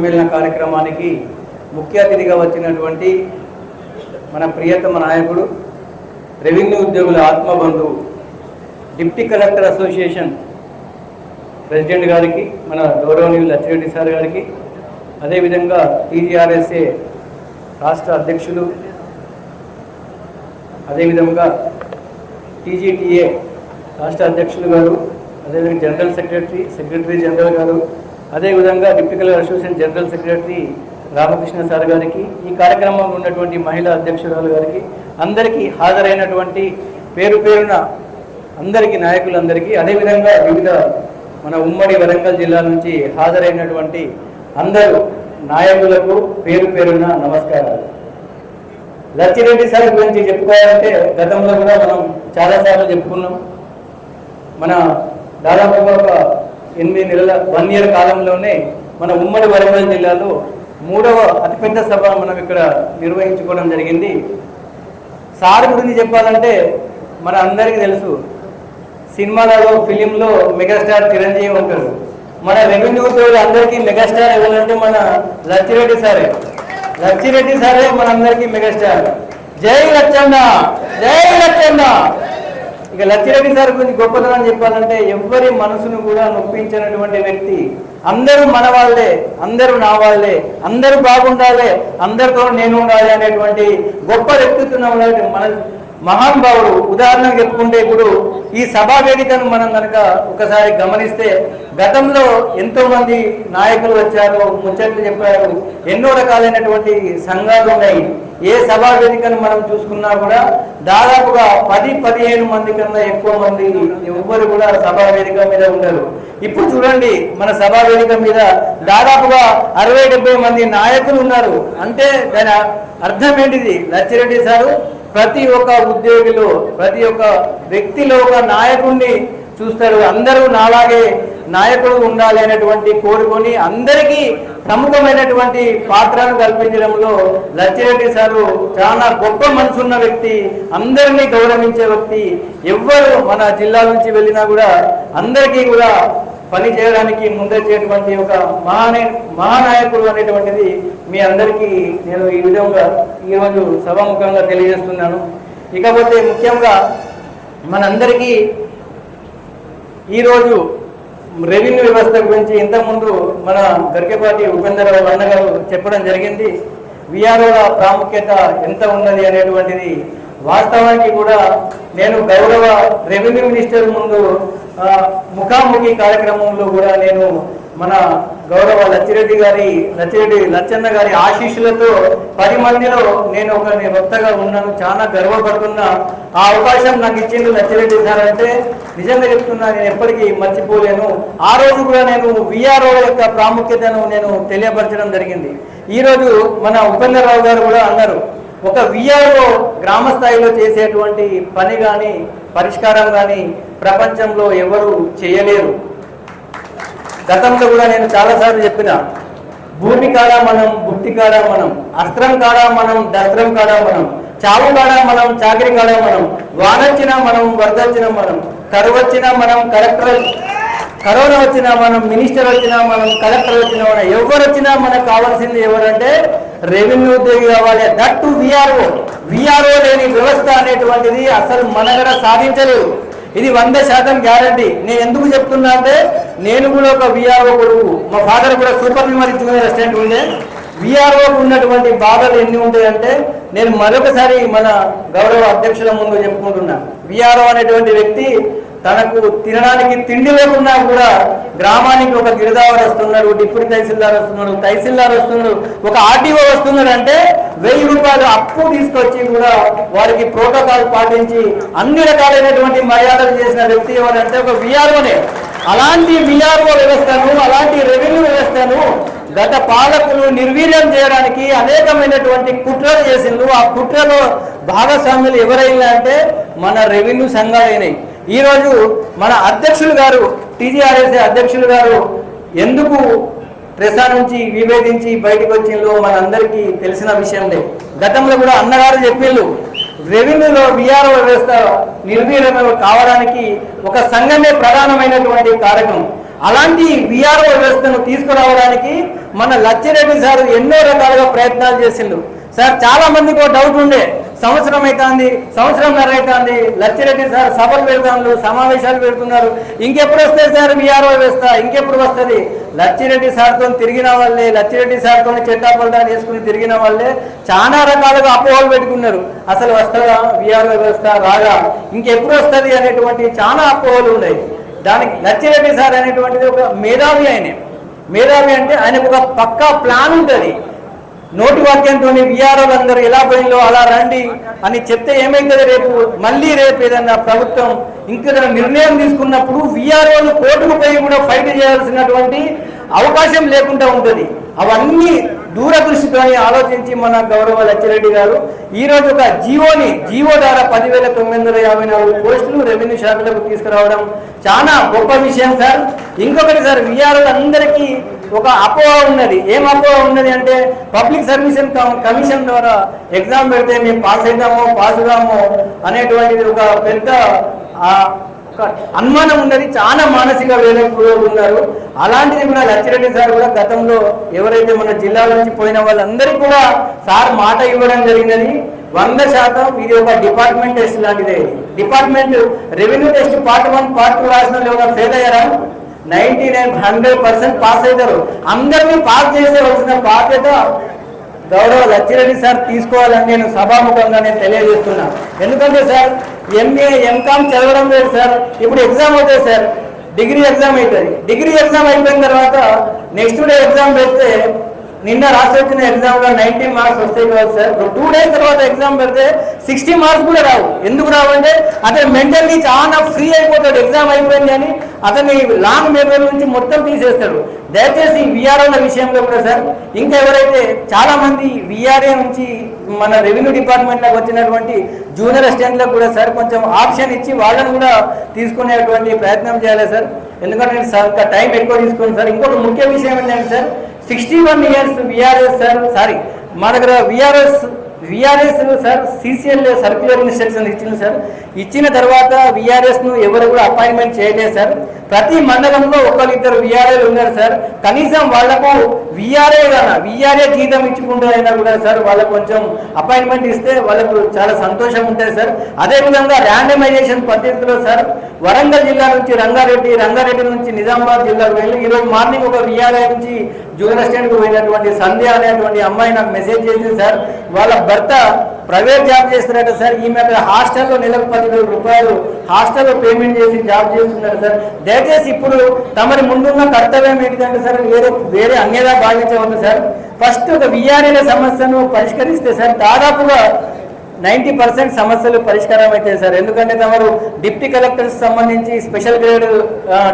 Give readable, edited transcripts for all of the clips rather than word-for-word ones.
సమ్మేళన కార్యక్రమానికి ముఖ్య అతిథిగా వచ్చినటువంటి మన ప్రియతమ నాయకుడు రెవెన్యూ ఉద్యోగుల ఆత్మబంధువు డిప్యూటీ కలెక్టర్ అసోసియేషన్ ప్రెసిడెంట్ గారికి, మన గౌరవనీయులు లచ్చిరెడ్డి సార్ గారికి, అదేవిధంగా టీజీఆర్ఎస్ఏ రాష్ట్ర అధ్యక్షులు, అదేవిధంగా టీజీటీఏ రాష్ట్ర అధ్యక్షులు గారు, అదేవిధంగా జనరల్ సెక్రటరీ జనరల్ గారు, అదేవిధంగా deputy collector association general secretary Ramakrishna sir గారికి, ఈ కార్యక్రమంలో ఉన్నటువంటి మహిళా అధ్యక్షురాలు గారికి, అందరికీ హాజరైనటువంటి పేరు పేరున అందరికీ నాయకులందరికీ, అదేవిధంగా వివిధ మన ఉమ్మడి వరంగల్ జిల్లా నుంచి హాజరైనటువంటి అందరూ నాయకులకు పేరు పేరున నమస్కారాలు. లచ్చిరెడ్డి సార్ గురించి చెప్పుకోవాలంటే గతంలో కూడా మనం చాలాసార్లు చెప్పుకున్నాం. మన దాదాపుగా ఒక 8 నెలల 1 ఇయర్ కాలంలోనే మన ఉమ్మడి వరంగల్ జిల్లాలో 3వ అతిపెద్ద సభ మనం ఇక్కడ నిర్వహించుకోవడం జరిగింది. సార్ గురించి చెప్పాలంటే మన అందరికీ తెలుసు, సినిమాలలో ఫిలింలో మెగాస్టార్ చిరంజీవి ఉంటారు. మన రెవెన్యూ ఉద్యోగులు అందరికీ మెగాస్టార్ ఎవరంటే మన లచ్చిరెడ్డి సారే. లచ్చిరెడ్డి సారే మనందరికీ మెగాస్టార్. జై లచ్చన్న, జై లచ్చన్న. ఇక లచ్చిరెడ్డి సార్ గురించి గొప్పతనం చెప్పాలంటే ఎవరి మనసును కూడా నొప్పించినటువంటి వ్యక్తి. అందరూ మన వాళ్ళే, అందరూ నా వాళ్ళే, అందరూ బాగుండాలి, అందరితో నేను ఉండాలి అనేటువంటి గొప్ప వ్యక్తిత్వం మన మహానుభావుడు. ఉదాహరణకు చెప్పుకుంటే ఇప్పుడు ఈ సభా వేదికను మనం కనుక ఒకసారి గమనిస్తే గతంలో ఎంతో మంది నాయకులు వచ్చారు, ముచ్చట్లు చెప్పారు, ఎన్నో రకాలైనటువంటి సంఘాలు ఉన్నాయి. ఏ సభా వేదికను మనం చూసుకున్నా కూడా దాదాపుగా 10-15 మంది కన్నా ఎక్కువ మంది ఎవ్వరు కూడా సభా వేదిక మీద ఉండరు. ఇప్పుడు చూడండి, మన సభా వేదిక మీద దాదాపుగా 60-70 మంది నాయకులు ఉన్నారు. అంటే దాని అర్థం ఏంటిది? లచ్చిరెడ్డి సారు ప్రతి ఒక్క ఉద్యోగిలో, ప్రతి ఒక్క వ్యక్తిలో ఒక నాయకుడిని చూస్తారు. అందరూ నాలాగే నాయకుడు ఉండాలి అనేటువంటి కోరుకొని అందరికీ ప్రముఖమైనటువంటి పాత్రను కల్పించడంలో లచ్చిరెడ్డి సారు చాలా గొప్ప మనసున్న వ్యక్తి, అందరినీ గౌరవించే వ్యక్తి. ఎవ్వరు మన జిల్లా నుంచి వెళ్ళినా కూడా అందరికీ కూడా పని చేయడానికి ముందొచ్చేటువంటి ఒక మహానాయకుడు అనేటువంటిది మీ అందరికీ నేను ఈ విధంగా ఈరోజు సభాముఖంగా తెలియజేస్తున్నాను. ఇకపోతే ముఖ్యంగా మనందరికీ ఈరోజు రెవెన్యూ వ్యవస్థ గురించి ఇంతకుముందు మన గరికపాటి ఉపేంద్రరావు అన్న గారు చెప్పడం జరిగింది. విఆర్ఓల ప్రాముఖ్యత ఎంత ఉన్నది అనేటువంటిది వాస్తవానికి కూడా నేను గౌరవ రెవెన్యూ మినిస్టర్ ముందు ముఖాముఖి కార్యక్రమంలో కూడా నేను మన గౌరవ లచ్చన్న గారి ఆశీస్సులతో 10 మందిలో నేను ఒక వక్తగా ఉన్నాను. చాలా గర్వపడుతున్నా. ఆ అవకాశం నాకు ఇచ్చింది లచ్చిరెడ్డి సార్ అంటే నిజంగా చెప్తున్నా, నేను ఎప్పటికీ మర్చిపోలేను. ఆ రోజు కూడా నేను విఆర్ఓ యొక్క ప్రాముఖ్యతను నేను తెలియపరచడం జరిగింది. ఈరోజు మన ఉపేంద్రరావు గారు కూడా అన్నారు, ఒక విఆర్ఓ గ్రామ స్థాయిలో చేసేటువంటి పని కానీ పరిష్కారం కానీ ప్రపంచంలో ఎవరు చేయలేరు. గతంలో కూడా నేను చాలాసార్లు చెప్పిన, భూమి కాడా మనం, భుక్తి కాడా మనం, అస్త్రం కాడా మనం, దస్త్రం కాడా మనం, చావు కాడా మనం, చాకరి కాడా మనం, వానొచ్చినా మనం, వరద వచ్చినా మనం, కరువు వచ్చినా మనం, కరోనా వచ్చినా మనం, మినిస్టర్ వచ్చినా మనం, కలెక్టర్ వచ్చినా మనం, ఎవరు వచ్చినా మనకు కావాల్సింది ఎవరంటే రెవెన్యూ ఉద్యోగి కావాలి. దట్టు విఆర్ఓ లేని వ్యవస్థ అనేటువంటిది అసలు మనగడ సాధించలేదు. ఇది 100% గ్యారంటీ. నేను ఎందుకు చెప్తున్నా అంటే నేను కూడా ఒక విఆర్ఓ కొడుకు. మా ఫాదర్ కూడా సూపర్ న్యూమరీ రెస్టారెంట్ ఉండే. విఆర్ఓకు ఉన్నటువంటి బాధలు ఎన్ని ఉంటాయంటే నేను మరొకసారి మన గౌరవ అధ్యక్షుల ముందు చెప్పుకుంటున్నా. విఆర్ఓ అనేటువంటి వ్యక్తి తనకు తినడానికి తిండి లేకున్నా కూడా గ్రామానికి ఒక గిరిదావర్ వస్తున్నాడు, డిప్యూటీ తహసీల్దార్ వస్తున్నాడు, తహసీల్దార్ వస్తున్నాడు, ఒక ఆర్టీఓ వస్తున్నాడు అంటే 1000 రూపాయలు అప్పు తీసుకొచ్చి కూడా వారికి ప్రోటోకాల్ పాటించి అన్ని రకాలైనటువంటి మర్యాదలు చేసిన వ్యక్తి ఎవరంటే ఒక విఆర్ఓనే. అలాంటి విఆర్ఓ వ్యవస్థను, అలాంటి రెవెన్యూ వ్యవస్థను గత పాలకులు నిర్వీర్యం చేయడానికి అనేకమైనటువంటి కుట్రలు చేసిండ్రు. ఆ కుట్రలో భాగస్వాములు ఎవరైనా అంటే మన రెవెన్యూ సంఘాలైనాయి. ఈరోజు మన అధ్యక్షులు గారు, టీజీఆర్ఎస్ఏ అధ్యక్షులు గారు ఎందుకు ట్రెసా నుంచి విభేదించి బయటకు వచ్చిందో మనందరికీ తెలిసిన విషయంలో గతంలో కూడా అన్నగారు చెప్పిండ్రు, రెవెన్యూలో విఆర్ఓ వ్యవస్థ నిర్వీర్యం కావడానికి ఒక సంఘమే ప్రధానమైనటువంటి కారకం. అలాంటి విఆర్ఓ వ్యవస్థను తీసుకురావడానికి మన లచ్చిరెడ్డి సార్ ఎన్నో రకాలుగా ప్రయత్నాలు చేసిండు. సార్ చాలా మందికి ఒక డౌట్ ఉండే, సంవత్సరంన్నర అవుతుంది లచ్చిరెడ్డి సార్ సభలు పెడతాను, సమావేశాలు పెడుతున్నారు, ఇంకెప్పుడు వస్తాయి సార్ విఆర్ఓ వ్యవస్థ, ఇంకెప్పుడు వస్తుంది? లచ్చిరెడ్డి సార్తో తిరిగిన వాళ్ళే, లచ్చిరెడ్డి సార్తో చెట్టాపల్టాలు వేసుకుని తిరిగిన వాళ్ళే చాలా రకాలుగా అపోహలు పెట్టుకున్నారు. అసలు వస్తుందా విఆర్ఓ వ్యవస్థ, రాగా, ఇంకెప్పుడు వస్తుంది అనేటువంటి చాలా అపోహలు ఉన్నాయి. దానికి లచ్చిరెడ్డి సార్ అనేటువంటిది ఒక మేధావి. మేధావి అంటే ఆయనకు ఒక పక్కా ప్లాన్ ఉంటుంది. నోటి వాక్యంతో విఆర్ఓలు అందరూ ఎలా పోయిందో అలా రండి అని చెప్తే ఏమైతుంది, రేపు ఏదన్నా ప్రభుత్వం ఇంకేదైనా నిర్ణయం తీసుకున్నప్పుడు విఆర్ఓలు కోర్టుకు పోయి కూడా ఫైట్ చేయాల్సినటువంటి అవకాశం లేకుండా ఉంటుంది. అవన్నీ దూరదృష్టితో ఆలోచించి మన గౌరవ లచ్చిరెడ్డి గారు ఈరోజు ఒక జీవో ద్వారా 10,954 పోస్టులు రెవెన్యూ శాఖలకు తీసుకురావడం చాలా గొప్ప విషయం సార్. ఇంకొకటి సార్, విఆర్ఓలు అందరికీ ఒక అపోహ ఉన్నది. ఏం అపోహ ఉన్నది అంటే పబ్లిక్ సర్వీస్ కమిషన్ ద్వారా ఎగ్జామ్ పెడితే మేము పాస్ కామో అనేటువంటిది ఒక పెద్ద అనుమానం ఉన్నది. చాలా మానసిక వేదనకు ఉన్నారు. అలాంటిది కూడా లచ్చిరెడ్డి సార్ కూడా గతంలో ఎవరైతే మన జిల్లా నుంచి పోయిన వాళ్ళందరికీ కూడా సార్ మాట ఇవ్వడం జరిగినది. 100% ఇది ఒక డిపార్ట్మెంట్ టెస్ట్ లాంటిదే. Department revenue test part 1 part 2 రాసిన ఎవరైనా ఫెయిల్ అయ్యారా? 99-100% పాస్ అవుతారు. అందరినీ పాస్ చేసేవలసిన బాధ్యత గౌరవ లచ్చిరెడ్డి సార్ తీసుకోవాలని నేను సభాముఖంగా తెలియజేస్తున్నా. ఎందుకంటే సార్ ఎంఏ ఎంకామ్ చదవడం లేదు సార్, ఇప్పుడు ఎగ్జామ్ అవుతుంది సార్, డిగ్రీ ఎగ్జామ్ అవుతుంది. డిగ్రీ ఎగ్జామ్ అయిపోయిన తర్వాత నెక్స్ట్ డే ఎగ్జామ్ పెడితే నిన్న రాసి వచ్చిన ఎగ్జామ్లో 90 మార్క్స్ వస్తాయి కాదు సార్. 2 డేస్ తర్వాత ఎగ్జామ్ పెడితే 60 మార్క్స్ కూడా రావు. ఎందుకు రావంటే అతను మెంటల్లీ చాలా ఫ్రీ అయిపోతాడు. ఎగ్జామ్ అయిపోయింది అని అతన్ని లాంగ్ మెమరీ నుంచి మొత్తం తీసేస్తాడు. దయచేసి విఆర్ఓల విషయంలో కూడా సార్, ఇంకా ఎవరైతే చాలా మంది విఆర్ఏ నుంచి మన రెవెన్యూ డిపార్ట్మెంట్లోకి వచ్చినటువంటి జూనియర్ అసిస్టెంట్లకు కూడా సార్ కొంచెం ఆప్షన్ ఇచ్చి వాళ్ళని కూడా తీసుకునేటువంటి ప్రయత్నం చేయాలి సార్. ఎందుకంటే నేను సార్ టైం ఎక్కువ తీసుకున్నాను సార్. ఇంకొక ముఖ్య విషయం ఏంటంటే సార్, 61 ఇయర్స్ విఆర్ఎస్ సార్, మా దగ్గర VRS sir CCL circular instruction ఇచ్చింది సార్. ఇచ్చిన తర్వాత విఆర్ఎస్ను ఎవరు కూడా అపాయింట్మెంట్ చేయలేదు సార్. ప్రతి మండలంలో 1-2 విఆర్ఏలు ఉన్నారు సార్. కనీసం వాళ్లకు విఆర్ఏ జీతం ఇచ్చుకుంటారైనా కూడా సార్ వాళ్ళకు కొంచెం అపాయింట్మెంట్ ఇస్తే వాళ్ళకు చాలా సంతోషం ఉంటుంది సార్. అదేవిధంగా ర్యాండమైజేషన్ పద్ధతిలో సార్ వరంగల్ జిల్లా నుంచి రంగారెడ్డి నుంచి నిజామాబాద్ జిల్లాకు వెళ్ళి ఈరోజు మార్నింగ్ ఒక విఆర్ఏ నుంచి జూనియర్ అసిస్టెంట్కు పోయినటువంటి సంధ్య అనేటువంటి అమ్మాయి నాకు మెసేజ్ చేసింది సార్. వాళ్ళ భర్త ప్రైవేట్ జాబ్ చేస్తున్నారట సార్. ఈమె హాస్టల్లో నెలకు 10,000 రూపాయలు హాస్టల్లో పేమెంట్ చేసి జాబ్ చేస్తున్నారు సార్. దయచేసి ఇప్పుడు తమరి ముందున్న కర్తవ్యం ఏంటంటే సార్, వేరే అన్యదా భావించవద్దు సార్. ఫస్ట్ ఒక విఆర్ఏల సమస్యను పరిష్కరిస్తే సార్ దాదాపుగా 90% సమస్యలు పరిష్కారం అవుతాయి సార్. ఎందుకంటే తమరు డిప్టీ కలెక్టర్స్ సంబంధించి special grade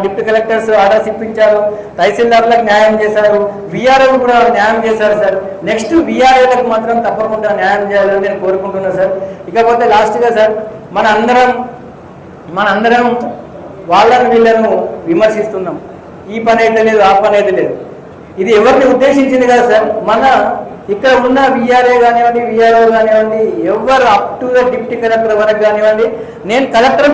deputy collectors orders ఇప్పించారు, తహసీల్దార్లకు న్యాయం చేశారు, విఆర్ఓ కూడా న్యాయం చేశారు సార్. నెక్స్ట్ విఆర్ఏలకు మాత్రం తప్పకుండా న్యాయం చేయాలని నేను కోరుకుంటున్నాను సార్. ఇకపోతే లాస్ట్గా సార్, మన అందరం వాళ్ళని వీళ్ళను విమర్శిస్తున్నాం. ఈ పని అయితే లేదు, ఆ పని అయితే లేదు. ఇది ఎవరిని ఉద్దేశించింది కదా సార్, మన ఇక్కడ ఉన్న విఆర్ఏ కానివ్వండి, విఆర్ఓ కానివ్వండి, ఎవరు up to the deputy collector వరకు కానివ్వండి, నేను కలెక్టర్